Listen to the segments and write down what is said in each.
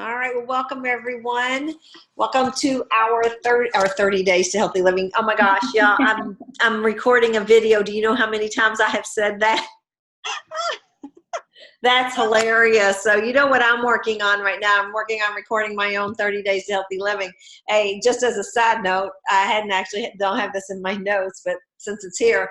All right. Well, welcome everyone. Welcome to our 30 days to healthy living. Oh my gosh, yeah, I'm recording a video. Do you know how many times I have said that? That's hilarious. So you know what I'm working on right now? I'm working on recording my own 30 days to healthy living. Hey, just as a side note, I don't have this in my notes, but since it's here,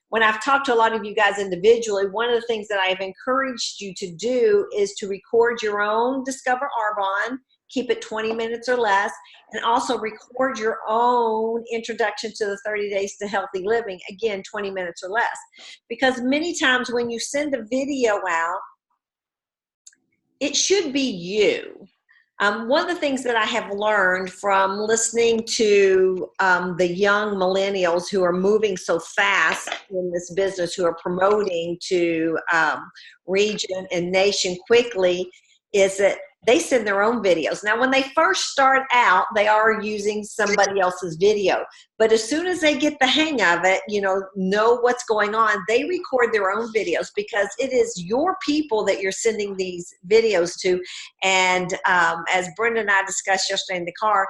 when I've talked to a lot of you guys individually, one of the things that I've encouraged you to do is to record your own Discover Arbonne, keep it 20 minutes or less, and also record your own introduction to the 30 days to healthy living, again, 20 minutes or less. Because many times when you send a video out, it should be you. One of the things that I have learned from listening to the young millennials who are moving so fast in this business, who are promoting to region and nation quickly, is that they send their own videos. Now, when they first start out, they are using somebody else's video. But as soon as they get the hang of it, know what's going on, they record their own videos because it is your people that you're sending these videos to. And as Brenda and I discussed yesterday in the car,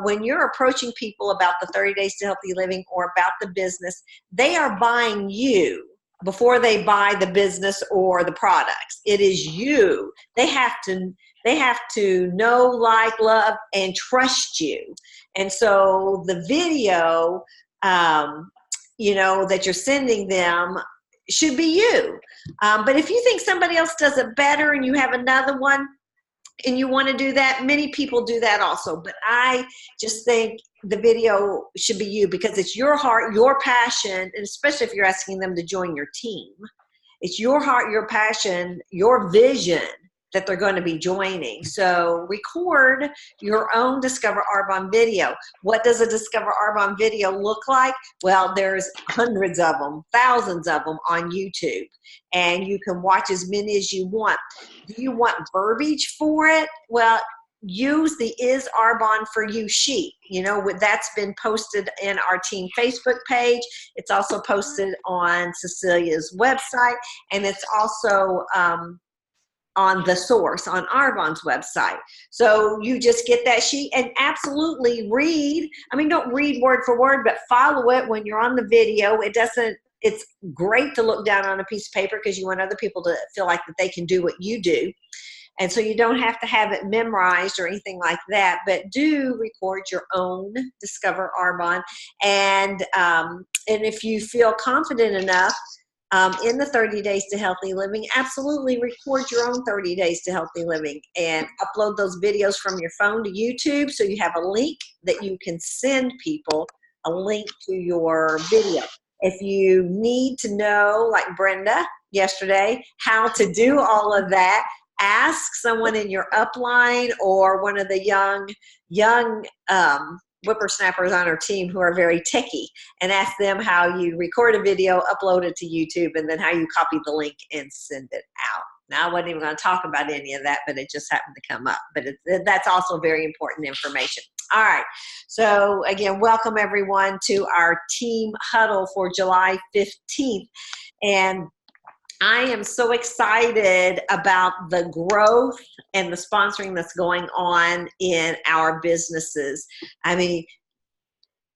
when you're approaching people about the 30 days to healthy living or about the business, they are buying you before they buy the business or the products. It is you. They have to know, like, love, and trust you. And so the video, that you're sending them should be you. But if you think somebody else does it better and you have another one and you want to do that, many people do that also. But I just think the video should be you because it's your heart, your passion, and especially if you're asking them to join your team. It's your heart, your passion, your vision that they're going to be joining. So record your own Discover Arbonne video. What does a Discover Arbonne video look like? Well, there's hundreds of them, thousands of them on YouTube, and you can watch as many as you want. Do you want verbiage for it? Well, use the Is Arbonne for You sheet. That's been posted in our team Facebook page. It's also posted on Cecilia's website, and it's also on the source on Arbonne's website. So you just get that sheet and absolutely read. I mean, don't read word for word, but follow it when you're on the video. It's great to look down on a piece of paper because you want other people to feel like that they can do what you do. And so you don't have to have it memorized or anything like that, but do record your own Discover Arbonne. And if you feel confident enough, in the 30 days to healthy living, absolutely record your own 30 days to healthy living and upload those videos from your phone to YouTube so you have a link that you can send people, a link to your video. If you need to know, like Brenda yesterday, how to do all of that, ask someone in your upline or one of the young whippersnappers on our team who are very techie, and ask them how you record a video, upload it to YouTube, and then how you copy the link and send it out. Now, I wasn't even going to talk about any of that, but it just happened to come up. But that's also very important information. All right. So again, welcome everyone to our team huddle for July 15th. And I am so excited about the growth and the sponsoring that's going on in our businesses. I mean,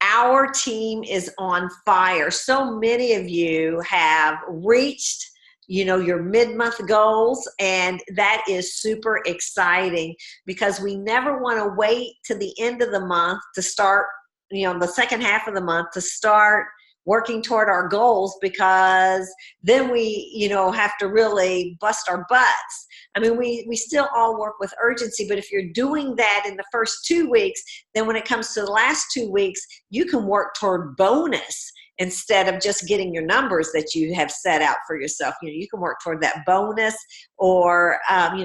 our team is on fire. So many of you have reached, your mid-month goals, and that is super exciting because we never want to wait to the end of the month to start, the second half of the month to start working toward our goals, because then we, have to really bust our butts. I mean, we still all work with urgency, but if you're doing that in the first 2 weeks, then when it comes to the last 2 weeks, you can work toward bonus instead of just getting your numbers that you have set out for yourself. You can work toward that bonus or,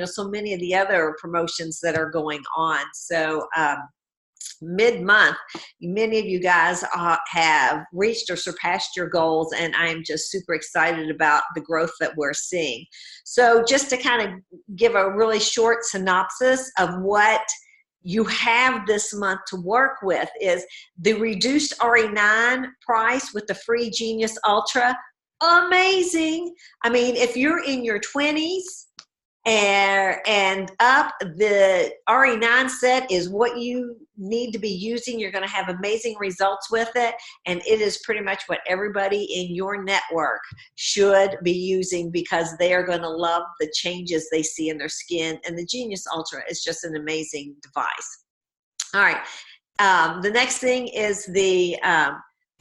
so many of the other promotions that are going on. So, mid-month, many of you guys have reached or surpassed your goals, and I am just super excited about the growth that we're seeing. So just to kind of give a really short synopsis of what you have this month to work with is the reduced RE9 price with the free Genius Ultra. Amazing. I mean, if you're in your 20s, and up. The RE9 set is what you need to be using. You're going to have amazing results with it, and it is pretty much what everybody in your network should be using, because they are going to love the changes they see in their skin. And the Genius Ultra is just an amazing device. All right, the next thing is the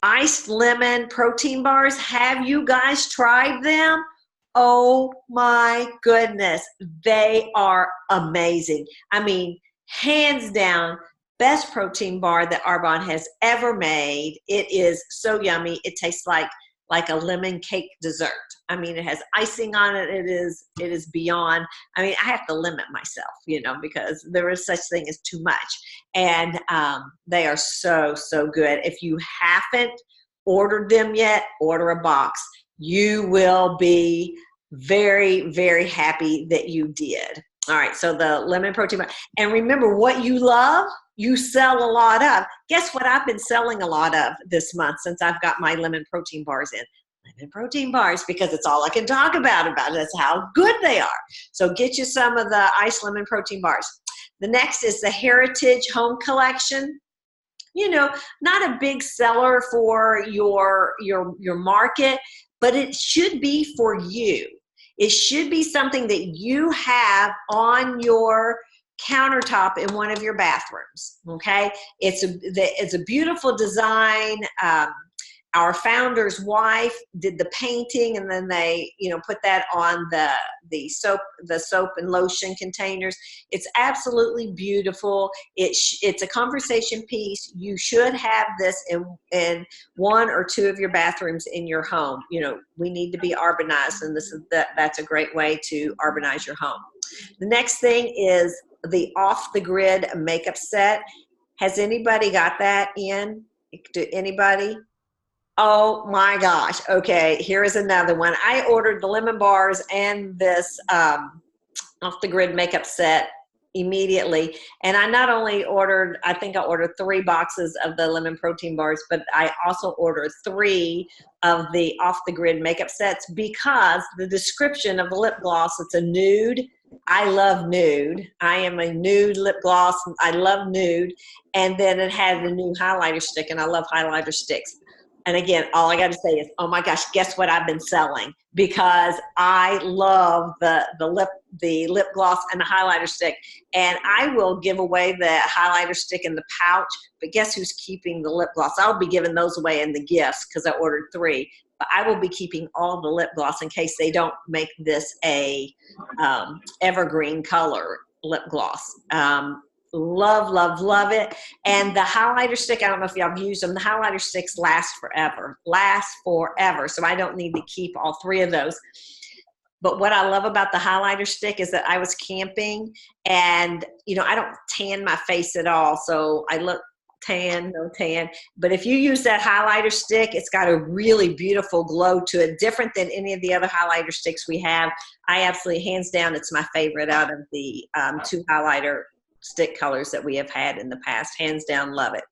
iced lemon protein bars. Have you guys tried them? Oh my goodness, they are amazing. I mean, hands down, best protein bar that Arbonne has ever made. It is so yummy. It tastes like a lemon cake dessert. I mean, it has icing on it. It is beyond. I mean, I have to limit myself, you know, because there is such thing as too much. And they are so, so good. If you haven't ordered them yet, order a box. You will be very, very happy that you did. All right, so the lemon protein bar. And remember, what you love, you sell a lot of. Guess what I've been selling a lot of this month since I've got my lemon protein bars in? Lemon protein bars, because it's all I can talk about it. That's how good they are. So get you some of the iced lemon protein bars. The next is the Heritage Home Collection. You know, not a big seller for your market, but it should be for you. It should be something that you have on your countertop in one of your bathrooms, okay? It's a beautiful design. Our founder's wife did the painting, and then they, you know, put that on the soap and lotion containers. It's absolutely beautiful. It's a conversation piece. You should have this in one or two of your bathrooms in your home. You know, we need to be urbanized, and that's a great way to urbanize your home. The next thing is the Off the Grid makeup set. Has anybody got that in? Anybody? Oh my gosh. Okay, here is another one. I ordered the lemon bars and this Off the Grid makeup set immediately. And I not only ordered, I think I ordered 3 boxes of the lemon protein bars, but I also ordered 3 of the Off the Grid makeup sets, because the description of the lip gloss, it's a nude. I love nude. I am a nude lip gloss. I love nude. And then it had a new highlighter stick, and I love highlighter sticks. And again, all I got to say is, oh my gosh, guess what I've been selling? Because I love the lip gloss and the highlighter stick. And I will give away the highlighter stick in the pouch, but guess who's keeping the lip gloss? I'll be giving those away in the gifts because I ordered 3. But I will be keeping all the lip gloss in case they don't make this a evergreen color lip gloss. Love, love, love it. And the highlighter stick, I don't know if y'all have used them. The highlighter sticks last forever. So I don't need to keep all 3 of those. But what I love about the highlighter stick is that I was camping, and, you know, I don't tan my face at all. So I look tan, no tan. But if you use that highlighter stick, it's got a really beautiful glow to it, different than any of the other highlighter sticks we have. I absolutely, hands down, it's my favorite out of the 2 highlighter stick colors that we have had in the past. Hands down, love it.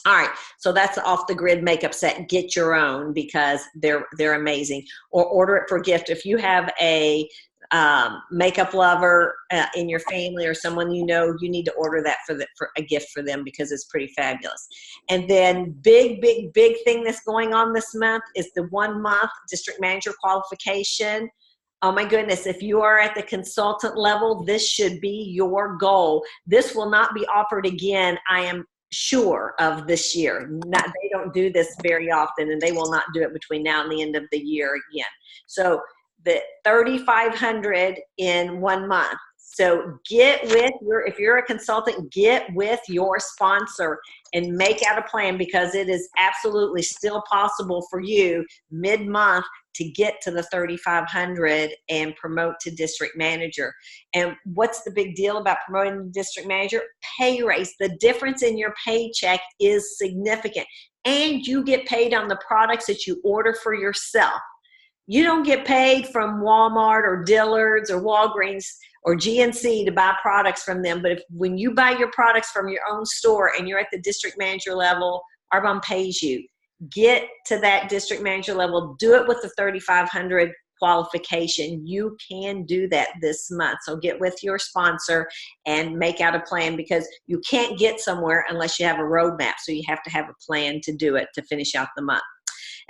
All right, so that's the Off the Grid makeup set. Get your own, because they're amazing. Or order it for gift. If you have a makeup lover in your family, or someone you know, you need to order that for a gift for them, because it's pretty fabulous. And then big thing that's going on this month is the 1-month district manager qualification. Oh my goodness, if you are at the consultant level, this should be your goal. This will not be offered again, I am sure, of this year. They don't do this very often, and they will not do it between now and the end of the year again. So the $3,500 in 1 month. So get with if you're a consultant, get with your sponsor and make out a plan, because it is absolutely still possible for you mid-month to get to the $3,500 and promote to district manager. And what's the big deal about promoting to district manager? Pay raise. The difference in your paycheck is significant. And you get paid on the products that you order for yourself. You don't get paid from Walmart or Dillard's or Walgreens or GNC to buy products from them. But when you buy your products from your own store and you're at the district manager level, Arbonne pays you. Get to that district manager level. Do it with the $3,500 qualification. You can do that this month. So get with your sponsor and make out a plan, because you can't get somewhere unless you have a roadmap. So you have to have a plan to do it, to finish out the month.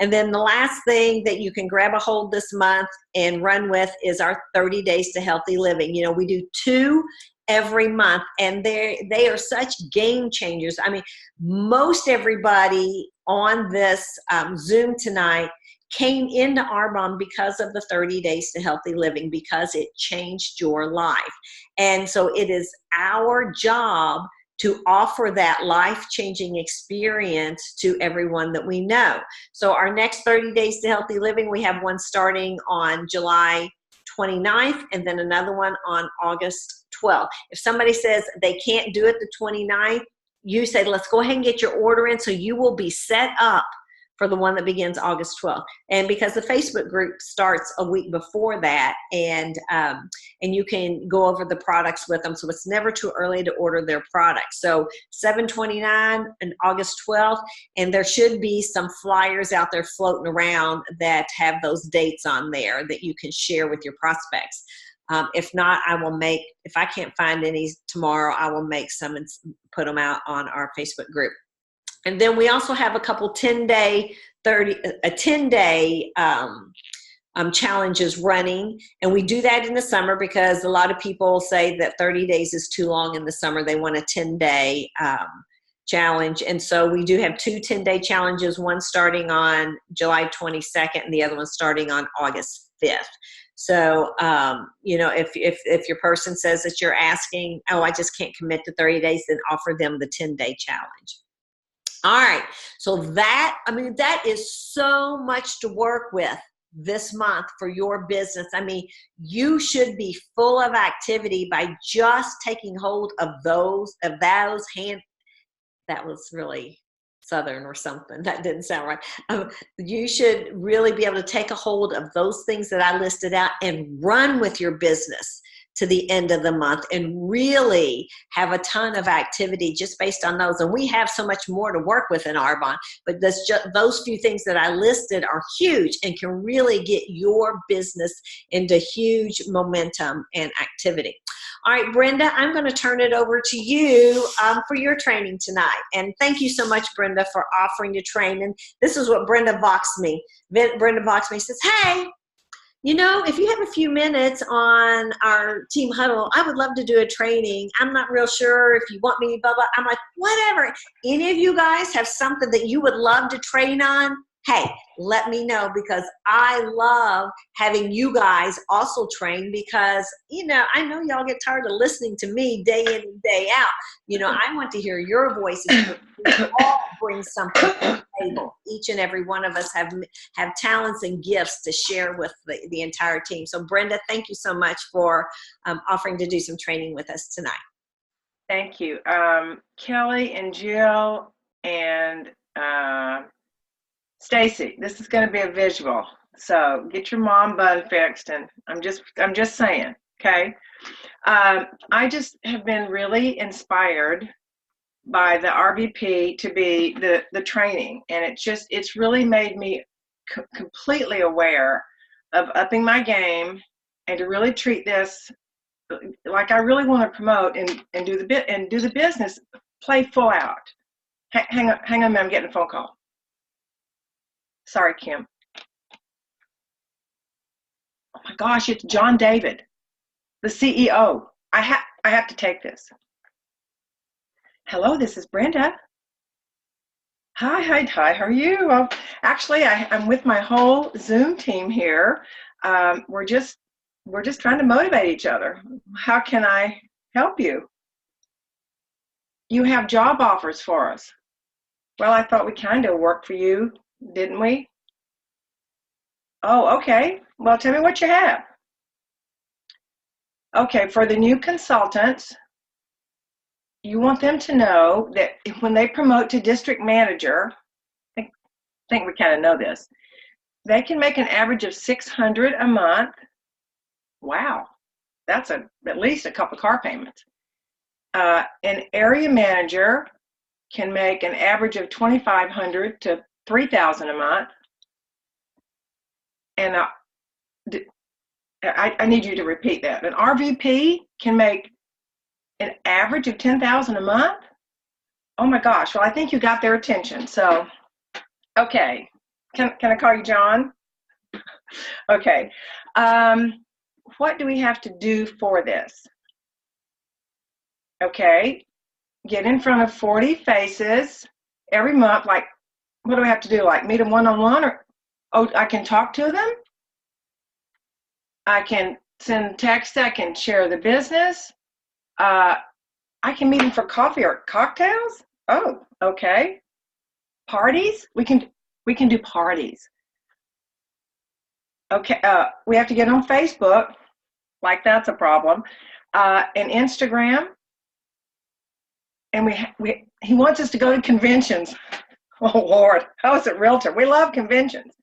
And then the last thing that you can grab a hold this month and run with is our 30 Days to Healthy Living. You know, we do 2 every month, and they are such game changers. I mean, most everybody on this Zoom tonight came into Arbonne because of the 30 Days to Healthy Living, because it changed your life. And so it is our job to offer that life-changing experience to everyone that we know. So our next 30 Days to Healthy Living, we have one starting on July 29th, and then another one on August 12th. If somebody says they can't do it the 29th, you say, let's go ahead and get your order in, so you will be set up for the one that begins August 12th. And because the Facebook group starts a week before that, and you can go over the products with them, so it's never too early to order their products. So 7/29 and August 12th, and there should be some flyers out there floating around that have those dates on there that you can share with your prospects. If not, if I can't find any tomorrow, I will make some and put them out on our Facebook group. And then we also have a couple 10-day challenges running. And we do that in the summer because a lot of people say that 30 days is too long in the summer. They want a 10-day challenge. And so we do have 2 10-day challenges, one starting on July 22nd and the other one starting on August 5th. So, you know, if your person says that you're asking, oh, I just can't commit to 30 days, then offer them the 10-day challenge. All right. So that is so much to work with this month for your business. I mean, you should be full of activity by just taking hold of those hand. That was really Southern or something. That didn't sound right. You should really be able to take a hold of those things that I listed out and run with your business to the end of the month and really have a ton of activity just based on those. And we have so much more to work with in Arbonne, but those few things that I listed are huge and can really get your business into huge momentum and activity. All right, Brenda, I'm going to turn it over to you for your training tonight. And thank you so much, Brenda, for offering to train. And this is what Brenda voxed me. Brenda voxed me, says, hey, you know, if you have a few minutes on our team huddle, I would love to do a training. I'm not real sure if you want me, blah, blah. I'm like, whatever. Any of you guys have something that you would love to train on? Hey, let me know, because I love having you guys also train, because, you know, I know y'all get tired of listening to me day in and day out. You know, I want to hear your voices. We all bring something to the table. Each and every one of us have talents and gifts to share with the entire team. So Brenda, thank you so much for offering to do some training with us tonight. Thank you. Kelly and Jill and Stacy, this is going to be a visual, so get your mom bun fixed. And I'm just saying, okay. I just have been really inspired by the RBP to be the training, and it's really made me completely aware of upping my game and to really treat this like I really want to promote and do the business, play full out. Hang on a minute, I'm getting a phone call. Sorry, Kim. Oh my gosh, it's John David, the CEO. I have to take this. Hello, this is Brenda. Hi, how are you? Well, actually, I'm with my whole Zoom team here. We're just trying to motivate each other. How can I help you? You have job offers for us. Well, I thought we kind of worked for you, didn't we? Oh, okay. Well, tell me what you have. Okay, for the new consultants, you want them to know that when they promote to district manager, I think we kind of know this, they can make an average of $600 a month. Wow, that's at least a couple car payments. An area manager can make an average of $2,500 to $3,000 a month. And I need you to repeat that. An RVP can make an average of 10,000 a month? Oh my gosh. Well, I think you got their attention. So, okay. Can I call you John? Okay. What do we have to do for this? Okay. Get in front of 40 faces every month. Like, what do we have to do? Like, meet them one-on-one? Or, oh, I can talk to them? I can send text. I can share the business. I can meet them for coffee or cocktails. Oh, okay. Parties? We can do parties. Okay. We have to get on Facebook. Like, that's a problem. And Instagram. And he wants us to go to conventions. Oh Lord, how is it realtor? We love conventions.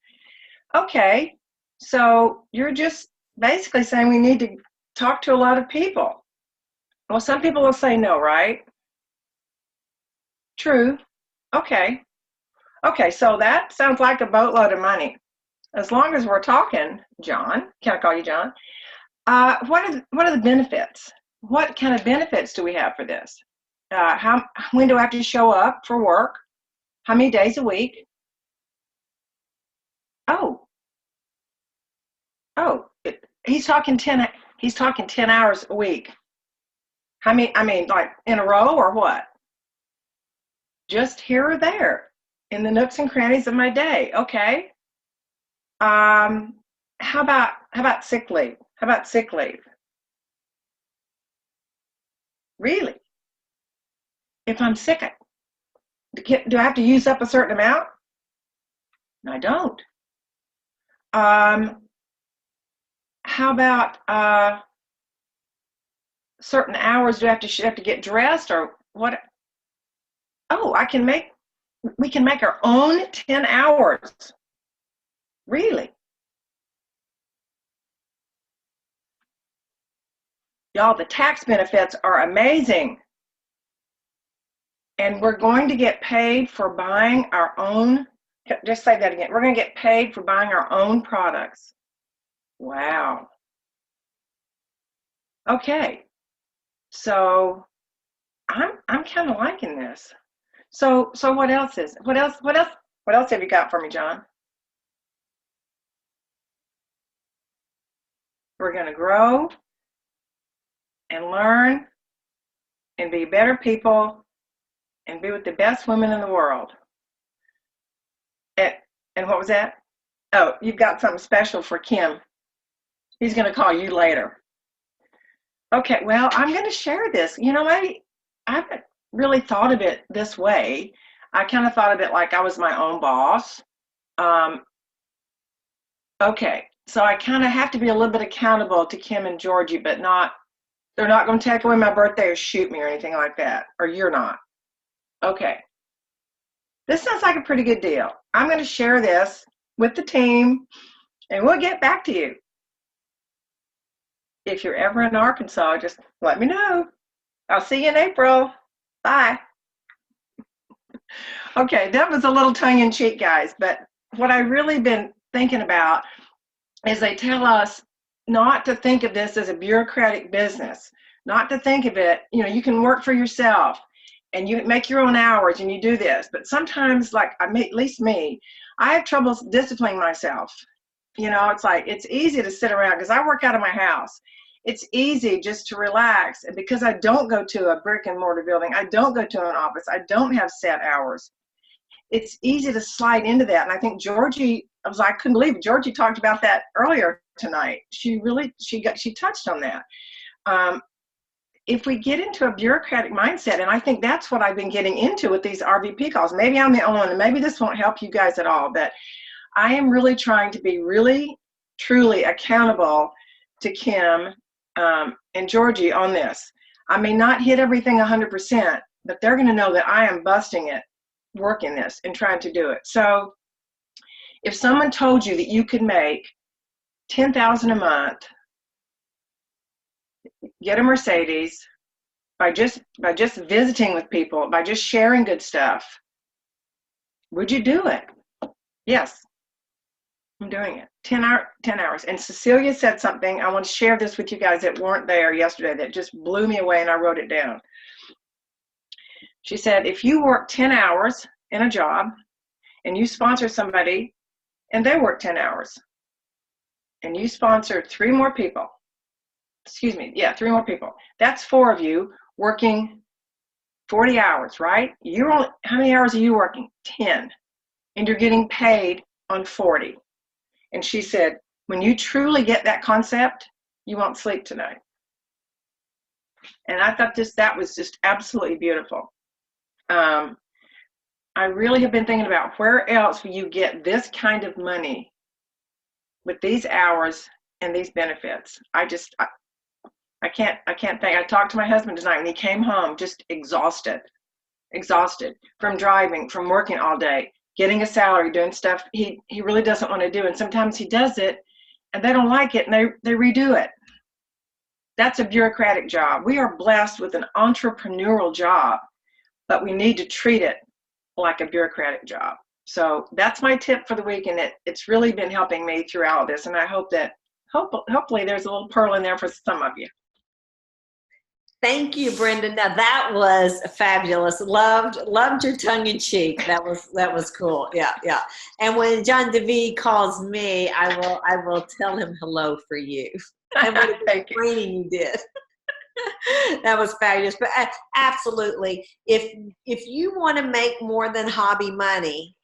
Okay, so you're just basically saying we need to talk to a lot of people. Well, some people will say no, right? True. Okay. Okay, so that sounds like a boatload of money. As long as we're talking, John, can I call you John? What are the benefits? What kind of benefits do we have for this? When do I have to show up for work? How many days a week? Oh, he's talking 10 hours a week. I mean, like in a row or what? Just here or there in the nooks and crannies of my day. Okay. How about sick leave? How about sick leave? Really? If I'm sick, do I have to use up a certain amount? No, I don't. How about certain hours? Do I have to get dressed or what? Oh, we can make our own 10 hours. Really? Y'all, the tax benefits are amazing. And we're going to get paid for buying our own, just say that again. We're going to get paid for buying our own products. Wow. Okay. So I'm kind of liking this. So what else have you got for me, John? We're going to grow and learn and be better people and be with the best women in the world. And what was that? Oh, you've got something special for Kim. He's going to call you later. Okay, well, I'm going to share this. You know, I haven't really thought of it this way. I kind of thought of it like I was my own boss. Okay, so I kind of have to be a little bit accountable to Kim and Georgie, but they're not going to take away my birthday or shoot me or anything like that, or you're not. Okay, this sounds like a pretty good deal. I'm going to share this with the team, and we'll get back to you. If you're ever in Arkansas, just let me know. I'll see you in April. Bye. Okay, that was a little tongue-in-cheek, guys, but what I've really been thinking about is they tell us not to think of this as a bureaucratic business, not to think of it, you know, you can work for yourself and you make your own hours and you do this, but sometimes, like at least me, I have trouble disciplining myself. You know, it's like, it's easy to sit around because I work out of my house. It's easy just to relax. And because I don't go to a brick and mortar building, I don't go to an office, I don't have set hours. It's easy to slide into that. And I think Georgie, I couldn't believe it. Georgie talked about that earlier tonight. She touched on that. If we get into a bureaucratic mindset, and I think that's what I've been getting into with these RVP calls, maybe I'm the only one, and maybe this won't help you guys at all, but I am really trying to be really, truly accountable to Kim and Georgie on this. I may not hit everything 100%, but they're going to know that I am busting it, working this and trying to do it. So if someone told you that you could make $10,000 a month, get a Mercedes by just visiting with people, by just sharing good stuff, would you do it? Yes. I'm doing it. 10 hours. And Cecilia said something. I want to share this with you guys that weren't there yesterday that just blew me away, and I wrote it down. She said, if you work 10 hours in a job and you sponsor somebody and they work 10 hours and you sponsor three more people, that's 4 of you working 40 hours, right? How many hours are you working? 10. And you're getting paid on 40. And she said, when you truly get that concept, you won't sleep tonight. And I thought that was just absolutely beautiful. I really have been thinking about where else will you get this kind of money with these hours and these benefits. I can't think. I talked to my husband tonight, and he came home just exhausted from driving, from working all day, getting a salary, doing stuff he really doesn't want to do. And sometimes he does it and they don't like it, and they redo it. That's a bureaucratic job. We are blessed with an entrepreneurial job, but we need to treat it like a bureaucratic job. So that's my tip for the week, and it's really been helping me throughout this. And I hope that hopefully there's a little pearl in there for some of you. Thank you, Brenda. Now that was fabulous. Loved your tongue in cheek. That was cool. Yeah. And when John DeVee calls me, I will tell him hello for you. And what a training you did. That was fabulous. But absolutely, if you want to make more than hobby money,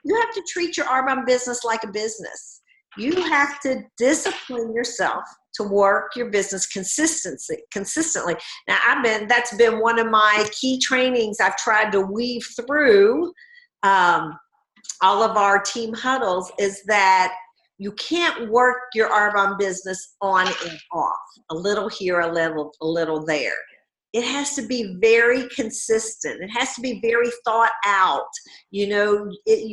you have to treat your Arbonne business like a business. You have to discipline yourself to work your business consistently. Now, that's been one of my key trainings I've tried to weave through all of our team huddles, is that you can't work your Arbonne business on and off, a little here, a little there. It has to be very consistent. It has to be very thought out. You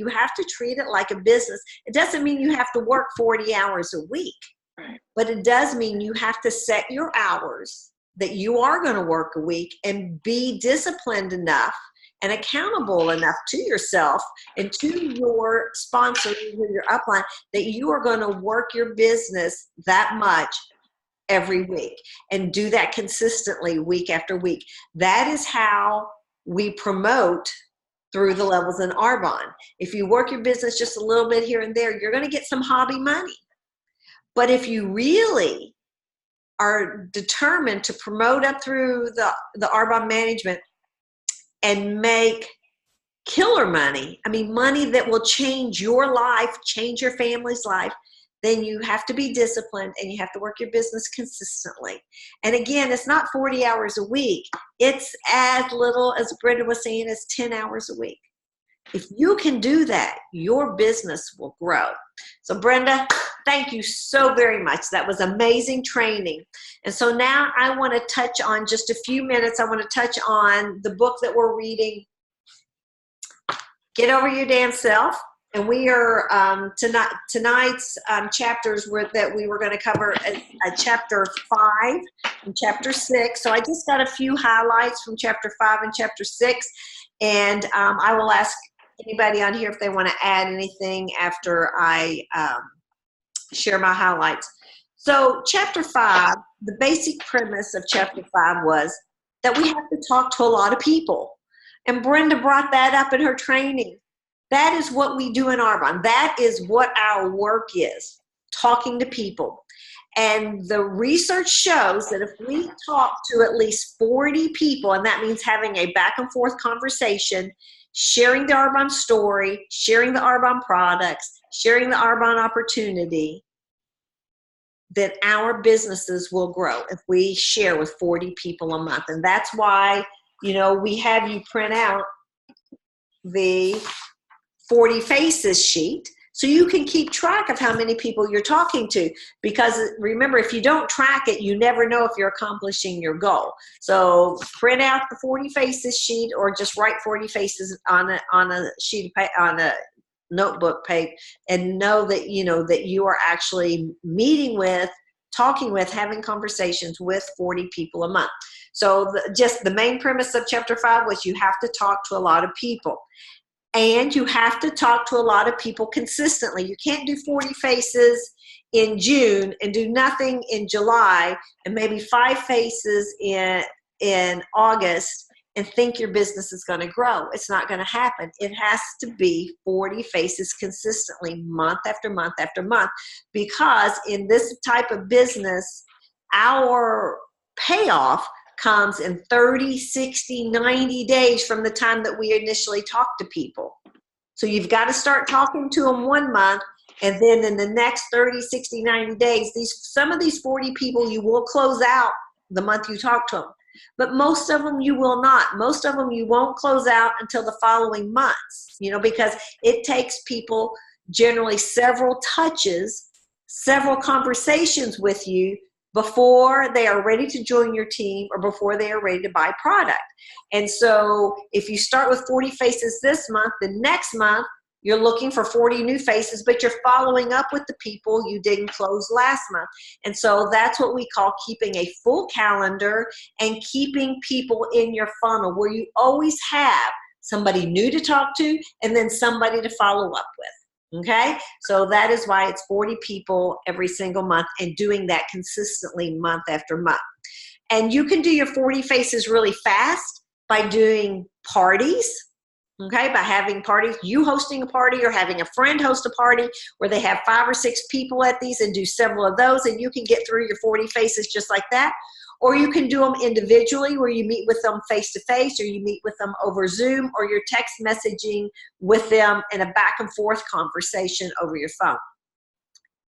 have to treat it like a business. It doesn't mean you have to work 40 hours a week. Right. But it does mean you have to set your hours that you are going to work a week, and be disciplined enough and accountable enough to yourself and to your sponsor, your upline, that you are going to work your business that much every week, and do that consistently week after week. That is how we promote through the levels in Arbonne. If you work your business just a little bit here and there, you're going to get some hobby money. But if you really are determined to promote up through the Arbonne management and make killer money, money that will change your life, change your family's life, then you have to be disciplined and you have to work your business consistently. And again, it's not 40 hours a week. It's as little, as Brenda was saying, as 10 hours a week. If you can do that, your business will grow. So Brenda, thank you so very much. That was amazing training. And so now I want to touch on, just a few minutes, I want to touch on the book that we're reading, Get Over Your Damn Self. And we are, tonight's chapters that we were going to cover chapter 5 and chapter 6. So I just got a few highlights from chapter 5 and chapter 6. And I will ask anybody on here if they want to add anything after I share my highlights. So chapter 5, the basic premise of chapter 5 was that we have to talk to a lot of people. And Brenda brought that up in her training. That is what we do in Arbonne. That is what our work is, talking to people. And the research shows that if we talk to at least 40 people, and that means having a back and forth conversation, sharing the Arbonne story, sharing the Arbonne products, sharing the Arbonne opportunity, that our businesses will grow if we share with 40 people a month. And that's why, we have you print out the 40 faces sheet so you can keep track of how many people you're talking to. Because remember, if you don't track it, you never know if you're accomplishing your goal. So print out the 40 faces sheet, or just write 40 faces on a sheet of paper, on a notebook page, and know that that you are actually meeting with, talking with, having conversations with 40 people a month. So just the main premise of chapter 5 was you have to talk to a lot of people. And you have to talk to a lot of people consistently. You can't do 40 faces in June and do nothing in July and maybe 5 faces in August and think your business is going to grow. It's not going to happen. It has to be 40 faces consistently, month after month after month, because in this type of business, our payoff comes in 30, 60, 90 days from the time that we initially talk to people. So you've got to start talking to them 1 month, and then in the next 30, 60, 90 days, some of these 40 people you will close out the month you talk to them. But most of them you will not. Most of them you won't close out until the following months, because it takes people generally several touches, several conversations with you before they are ready to join your team or before they are ready to buy product. And so if you start with 40 faces this month, the next month you're looking for 40 new faces, but you're following up with the people you didn't close last month. And so that's what we call keeping a full calendar and keeping people in your funnel, where you always have somebody new to talk to and then somebody to follow up with. Okay, so that is why it's 40 people every single month, and doing that consistently month after month. And you can do your 40 faces really fast by doing parties, okay, by having parties, you hosting a party or having a friend host a party where they have 5 or 6 people at these, and do several of those, and you can get through your 40 faces just like that. Or you can do them individually, where you meet with them face-to-face, or you meet with them over Zoom, or you're text messaging with them in a back and forth conversation over your phone.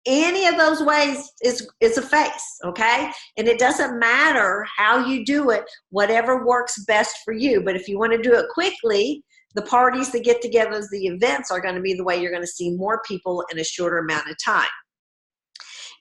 Any of those ways is a face, okay? And it doesn't matter how you do it, whatever works best for you. But if you want to do it quickly, the parties, the get-togethers, the events are going to be the way you're going to see more people in a shorter amount of time.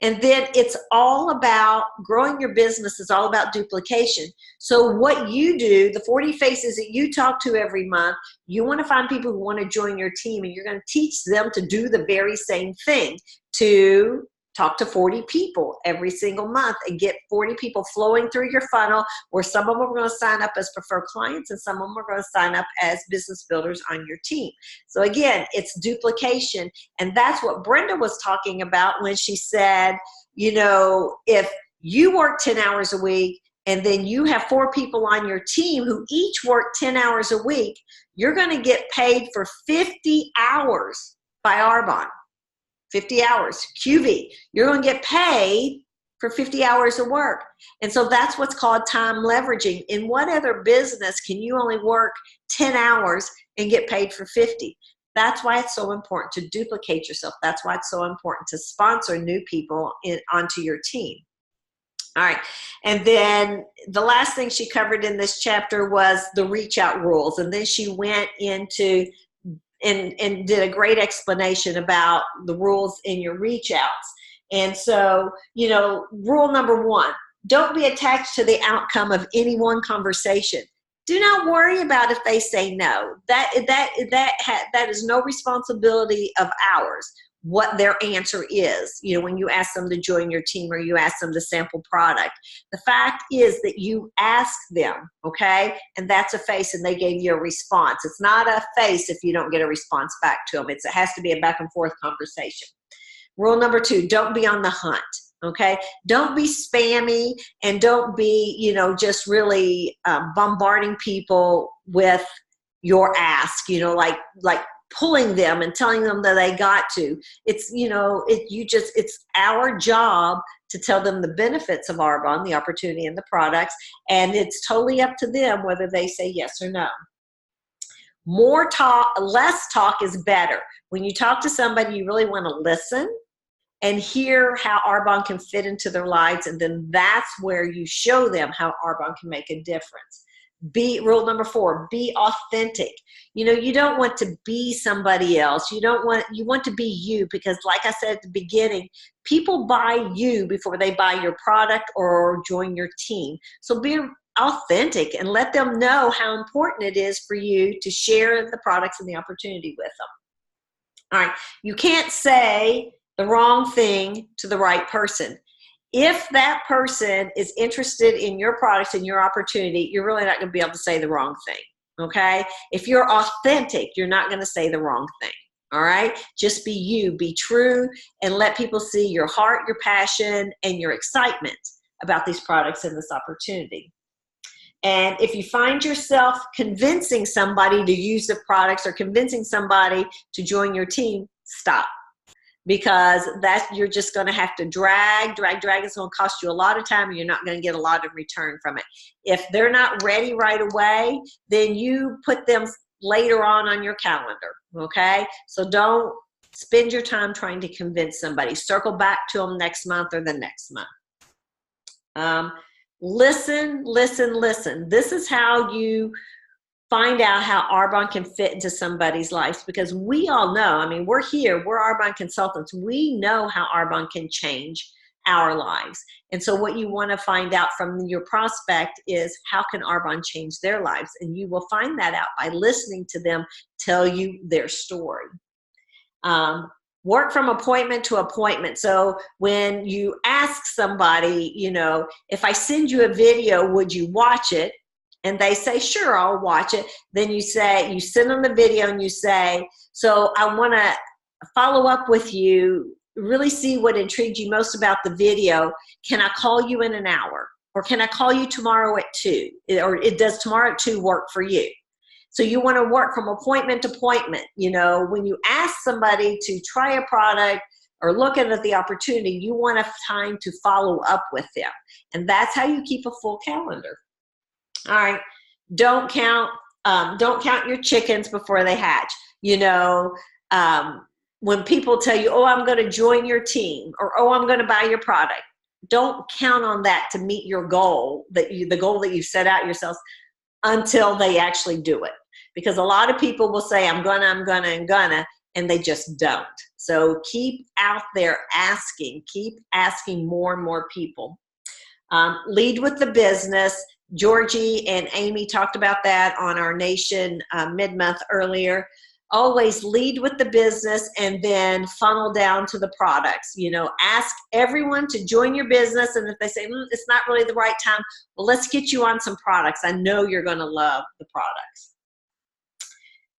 And then it's all about growing your business, is all about duplication. So what you do, the 40 faces that you talk to every month, you want to find people who want to join your team, and you're going to teach them to do the very same thing, to talk to 40 people every single month and get 40 people flowing through your funnel, where some of them are going to sign up as preferred clients and some of them are going to sign up as business builders on your team. So again, it's duplication. And that's what Brenda was talking about when she said, if you work 10 hours a week and then you have 4 people on your team who each work 10 hours a week, you're going to get paid for 50 hours by Arbonne. 50 hours, QV. You're going to get paid for 50 hours of work. And so that's what's called time leveraging. In what other business can you only work 10 hours and get paid for 50? That's why it's so important to duplicate yourself. That's why it's so important to sponsor new people onto your team. All right. And then the last thing she covered in this chapter was the reach out rules. And then she went into and did a great explanation about the rules in your reach outs. And so, rule number 1, don't be attached to the outcome of any one conversation. Do not worry about if they say no. That is no responsibility of ours, what their answer is, when you ask them to join your team or you ask them to sample product. The fact is that you ask them, okay? And that's a face, and they gave you a response. It's not a face if you don't get a response back to them. It has to be a back and forth conversation. Rule number 2, don't be on the hunt, okay? Don't be spammy, and don't be, just really bombarding people with your ask, like pulling them and telling them that they got to. It's, it's our job to tell them the benefits of Arbonne, the opportunity and the products, and it's totally up to them whether they say yes or no. More talk, less talk is better. When you talk to somebody, you really want to listen and hear how Arbonne can fit into their lives, and then that's where you show them how Arbonne can make a difference. Rule number 4, be authentic. You don't want to be somebody else. You want to be you, because like I said at the beginning, people buy you before they buy your product or join your team. So be authentic and let them know how important it is for you to share the products and the opportunity with them. All right. You can't say the wrong thing to the right person. If that person is interested in your products and your opportunity, you're really not going to be able to say the wrong thing, okay? If you're authentic, you're not going to say the wrong thing, all right? Just be you, be true, and let people see your heart, your passion, and your excitement about these products and this opportunity. And if you find yourself convincing somebody to use the products or convincing somebody to join your team, stop. Because you're just going to have to drag. It's going to cost you a lot of time, and you're not going to get a lot of return from it. If they're not ready right away, then you put them later on your calendar, okay? So don't spend your time trying to convince somebody. Circle back to them next month or the next month. Listen. This is how you find out how Arbonne can fit into somebody's life, because we all know, I mean, we're Arbonne consultants. We know how Arbonne can change our lives. And so what you want to find out from your prospect is, how can Arbonne change their lives? And you will find that out by listening to them tell you their story. Work from appointment to appointment. So when you ask somebody, if I send you a video, would you watch it? And they say, sure, I'll watch it. Then you send them the video and you say, so I want to follow up with you, really see what intrigued you most about the video. Can I call you in an hour? Or can I call you tomorrow at 2? Or does tomorrow at 2 work for you? So you want to work from appointment to appointment. When you ask somebody to try a product or looking at the opportunity, you want time to follow up with them. And that's how you keep a full calendar. All right. Don't count your chickens before they hatch. When people tell you, oh, I'm going to join your team, or, oh, I'm going to buy your product, don't count on that to meet your goal, the goal that you set out yourselves, until they actually do it. Because a lot of people will say, I'm gonna, and they just don't. So keep out there asking. Keep asking more and more people. Lead with the business. Georgie and Amy talked about that on our Nation mid-month earlier. Always lead with the business and then funnel down to the products. Ask everyone to join your business, and if they say, it's not really the right time, well, let's get you on some products. I know you're going to love the products.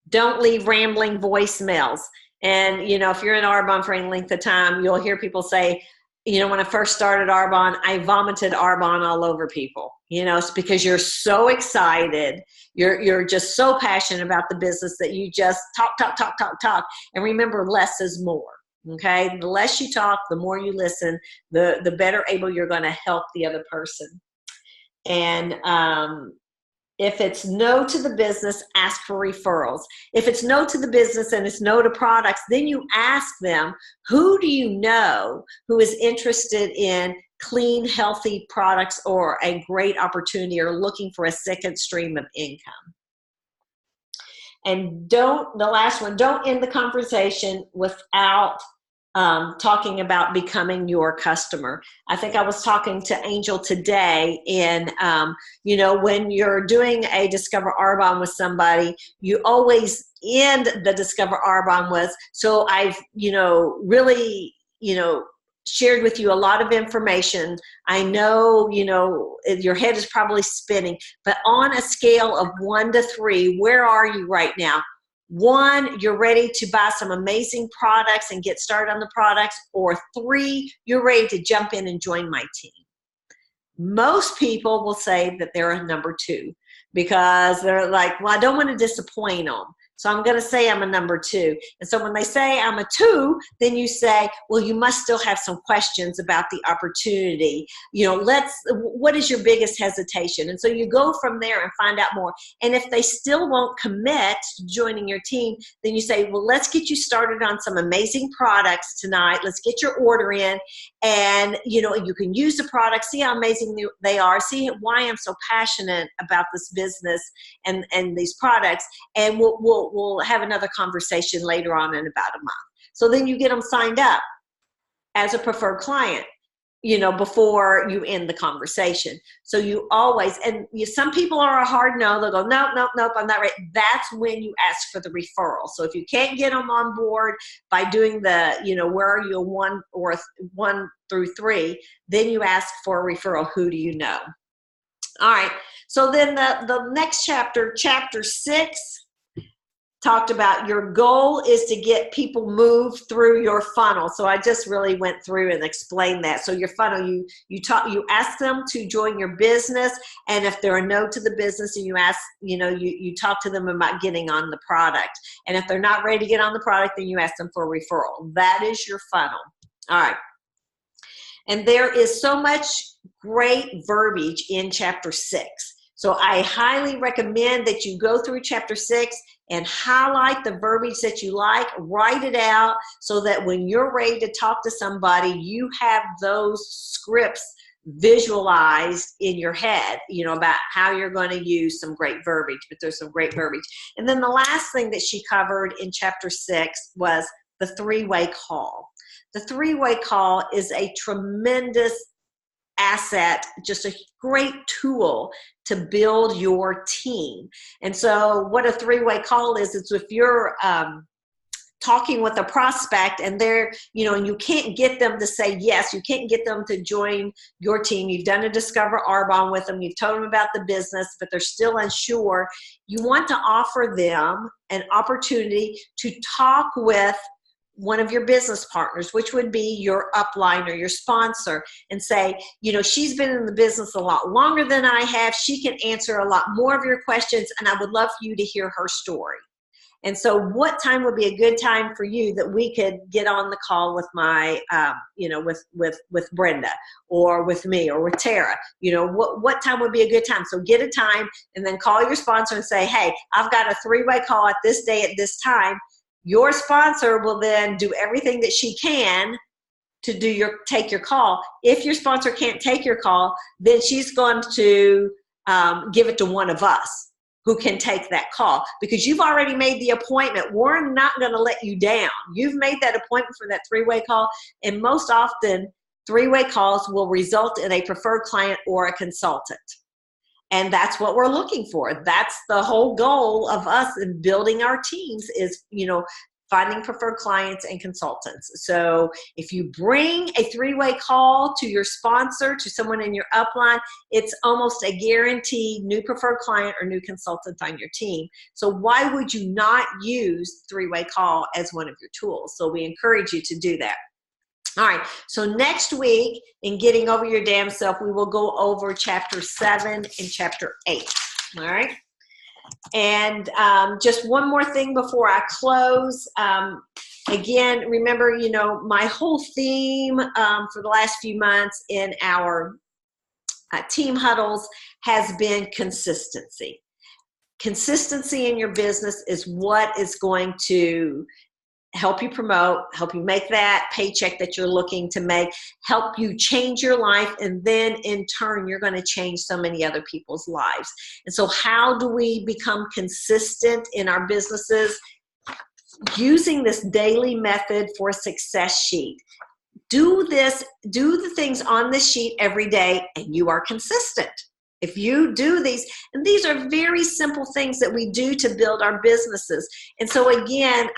Don't leave rambling voicemails. And, if you're in Arbonne for any length of time, you'll hear people say, when I first started Arbonne, I vomited Arbonne all over people. It's because you're so excited. You're just so passionate about the business that you just talk. And remember, less is more. Okay. The less you talk, the more you listen, the better able you're going to help the other person. And, if it's no to the business, ask for referrals. If it's no to the business and it's no to products, then you ask them, who do you know who is interested in clean, healthy products or a great opportunity or looking for a second stream of income? And the last one, don't end the conversation without talking about becoming your customer. I think I was talking to Angel today, and when you're doing a Discover Arbonne with somebody, you always end the Discover Arbonne with, so I've really shared with you a lot of information. I know your head is probably spinning, but on a scale of 1 to 3, where are you right now? 1, you're ready to buy some amazing products and get started on the products, or 3, you're ready to jump in and join my team. Most people will say that they're a number 2, because they're like, well, I don't want to disappoint them. So I'm going to say I'm a number 2. And so when they say I'm a 2, then you say, well, you must still have some questions about the opportunity. What is your biggest hesitation? And so you go from there and find out more. And if they still won't commit to joining your team, then you say, well, let's get you started on some amazing products tonight. Let's get your order in, and you can use the products, see how amazing they are, see why I'm so passionate about this business and these products, and we'll have another conversation later on in about a month. So then you get them signed up as a preferred client, before you end the conversation. So you always, some people are a hard no. They'll go, nope, I'm not ready. That's when you ask for the referral. So if you can't get them on board by doing the, where are you, 1 through 3, then you ask for a referral. Who do you know? All right. So then the next chapter, chapter 6, talked about your goal is to get people moved through your funnel. So I just really went through and explained that. So your funnel, you ask them to join your business, and if they're a no to the business, and you ask, you talk to them about getting on the product. And if they're not ready to get on the product, then you ask them for a referral. That is your funnel. All right. And there is so much great verbiage in chapter 6. So I highly recommend that you go through chapter 6 and highlight the verbiage that you like, write it out so that when you're ready to talk to somebody, you have those scripts visualized in your head, about how you're going to use some great verbiage, but there's some great verbiage. And then the last thing that she covered in chapter 6 was the 3-way call. The 3-way call is a tremendous asset, just a great tool to build your team. And so what a 3-way call is, it's if you're talking with a prospect and they're, and you can't get them to say yes, you can't get them to join your team. You've done a Discover Arbonne with them, you've told them about the business, but they're still unsure. You want to offer them an opportunity to talk with one of your business partners, which would be your upline or your sponsor, and say, she's been in the business a lot longer than I have. She can answer a lot more of your questions, and I would love for you to hear her story. And so what time would be a good time for you that we could get on the call with my, with Brenda, or with me, or with Tara? What time would be a good time? So get a time and then call your sponsor and say, hey, I've got a 3-way call at this day at this time. Your sponsor will then do everything that she can to take your call. If your sponsor can't take your call, then she's going to give it to one of us who can take that call, because you've already made the appointment. We're not going to let you down. You've made that appointment for that 3-way call, and most often 3-way calls will result in a preferred client or a consultant. And that's what we're looking for. That's the whole goal of us in building our teams is, finding preferred clients and consultants. So if you bring a 3-way call to your sponsor, to someone in your upline, it's almost a guaranteed new preferred client or new consultant on your team. So why would you not use 3-way call as one of your tools? So we encourage you to do that. All right, so next week in Getting Over Your Damn Self, we will go over chapter 7 and chapter 8, all right? And just one more thing before I close. Again, remember, my whole theme for the last few months in our team huddles has been consistency. Consistency in your business is what is going to help you promote, help you make that paycheck that you're looking to make, help you change your life, and then in turn, you're going to change so many other people's lives. And so how do we become consistent in our businesses? Using this daily method for a success sheet. Do the things on this sheet every day, and you are consistent. If you do these, and these are very simple things that we do to build our businesses. And so again,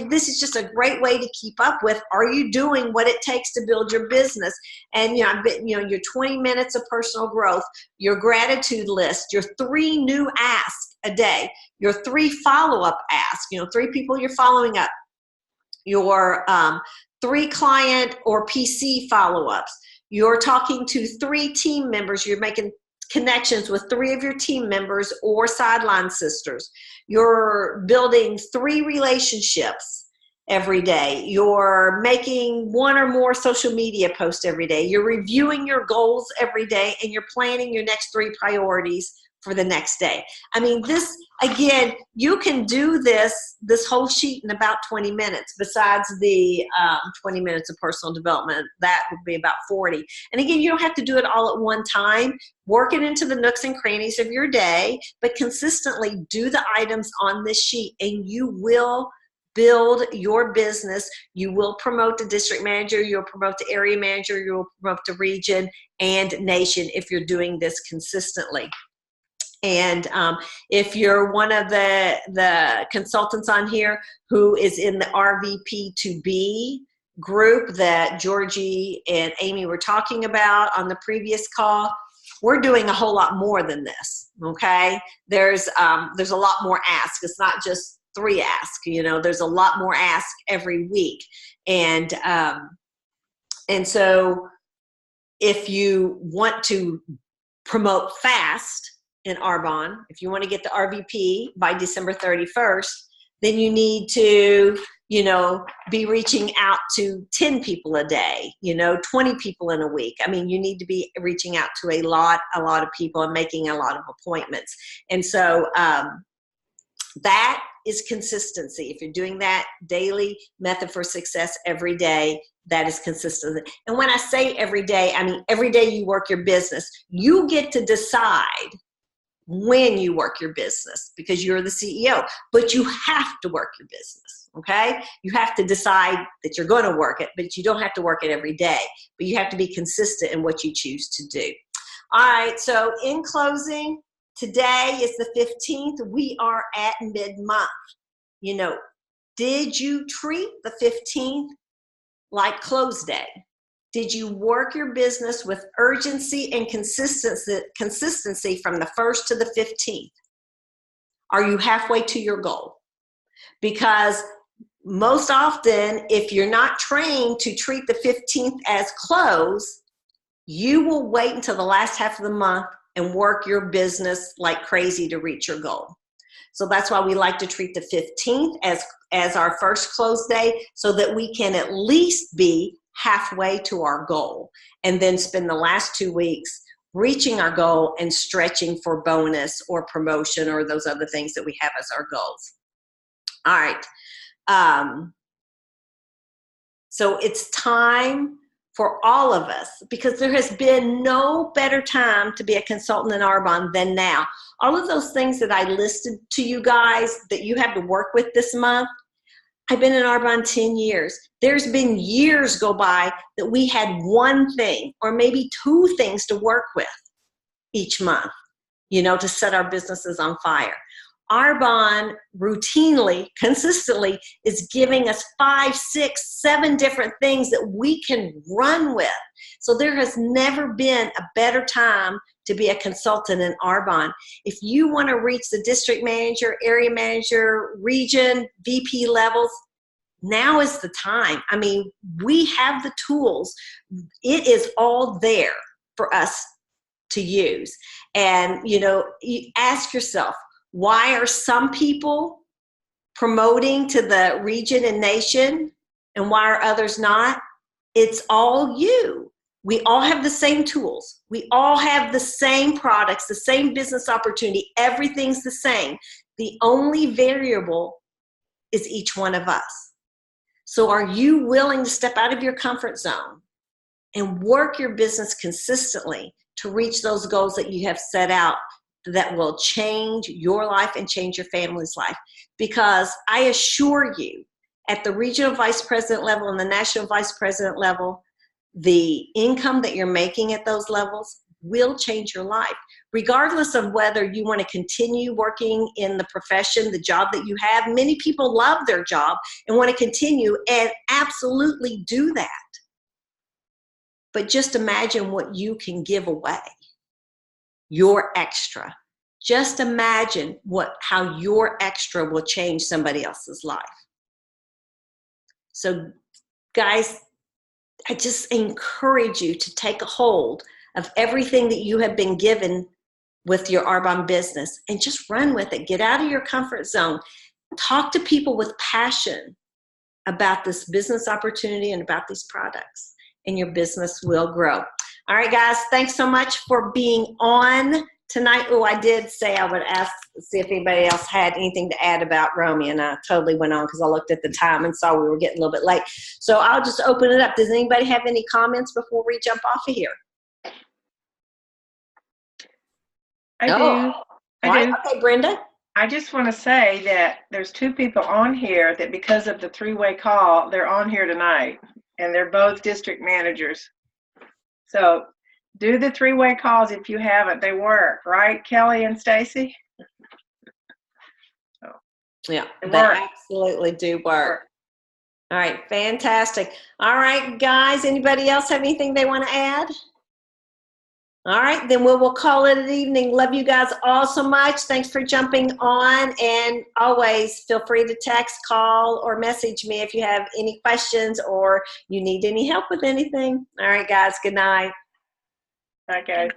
this is just a great way to keep up with, are you doing what it takes to build your business? And your 20 minutes of personal growth, your gratitude list, your 3 new asks a day, your 3 follow-up asks, 3 people you're following up, your 3 client or PC follow-ups. You're talking to 3 team members. You're making connections with 3 of your team members or sideline sisters. You're building 3 relationships every day. You're making 1 or more social media posts every day. You're reviewing your goals every day, and you're planning your next 3 priorities for the next day. I mean, this, again, you can do this whole sheet in about 20 minutes, besides the 20 minutes of personal development. That would be about 40. And again, you don't have to do it all at one time. Work it into the nooks and crannies of your day, but consistently do the items on this sheet, and you will build your business. You will promote the district manager, you'll promote the area manager, you'll promote the region and nation if you're doing this consistently. And if you're one of the consultants on here who is in the RVP2B group that Georgie and Amy were talking about on the previous call, we're doing a whole lot more than this. Okay. There's a lot more ask. It's not just 3 ask, you know, there's a lot more ask every week. And so if you want to promote fast in Arbonne, if you want to get the RVP by December 31st, then you need to, you know, be reaching out to 10 people a day, you know, 20 people in a week. I mean, you need to be reaching out to a lot of people and making a lot of appointments. And so that is consistency. If you're doing that daily method for success every day, that is consistent. And when I say every day, I mean every day you work your business. You get to decide when you work your business because you're the CEO, but you have to work your business, okay? You have to decide that you're going to work it, but you don't have to work it every day, but you have to be consistent in what you choose to do. All right, so in closing, today is the 15th. We are at mid-month. You know, did you treat the 15th like close day? Did you work your business with urgency and consistency from the 1st to the 15th? Are you halfway to your goal? Because most often, if you're not trained to treat the 15th as close, you will wait until the last half of the month and work your business like crazy to reach your goal. So that's why we like to treat the 15th as our first close day so that we can at least be halfway to our goal and then spend the last 2 weeks reaching our goal and stretching for bonus or promotion or those other things that we have as our goals. All right. So it's time for all of us, because there has been no better time to be a consultant in Arbonne than now. All of those things that I listed to you guys that you have to work with this month, I've been in Arbonne 10 years. There's been years go by that we had one thing or maybe 2 things to work with each month, you know, to set our businesses on fire. Arbonne routinely, consistently is giving us 5, 6, 7 different things that we can run with. So there has never been a better time to be a consultant in Arbonne. If you want to reach the district manager, area manager, region, VP levels, now is the time. I mean, we have the tools. It is all there for us to use. And, you know, you ask yourself, why are some people promoting to the region and nation and why are others not? It's all you. We all have the same tools. We all have the same products, the same business opportunity. Everything's the same. The only variable is each one of us. So are you willing to step out of your comfort zone and work your business consistently to reach those goals that you have set out that will change your life and change your family's life? Because I assure you, at the regional vice president level and the national vice president level, the income that you're making at those levels will change your life, regardless of whether you want to continue working in the profession, the job that you have. Many people love their job and want to continue and absolutely do that. But just imagine what you can give away. Your extra. Just imagine how your extra will change somebody else's life. So guys, I just encourage you to take a hold of everything that you have been given with your Arbonne business and just run with it. Get out of your comfort zone. Talk to people with passion about this business opportunity and about these products, and your business will grow. All right, guys, thanks so much for being on tonight. Oh, I did say I would see if anybody else had anything to add about Romy, and I totally went on because I looked at the time and saw we were getting a little bit late. So I'll just open it up. Does anybody have any comments before we jump off of here? I do. Okay, Brenda. I just want to say that there's 2 people on here that because of the 3-way call, they're on here tonight, and they're both district managers. So do the 3-way calls if you haven't. They work, right, Kelly and Stacy? Oh. Yeah, they absolutely do work. All right, fantastic. All right, guys, anybody else have anything they want to add? All right, then we'll call it an evening. Love you guys all so much. Thanks for jumping on. And always feel free to text, call, or message me if you have any questions or you need any help with anything. All right, guys, good night. Bye, guys.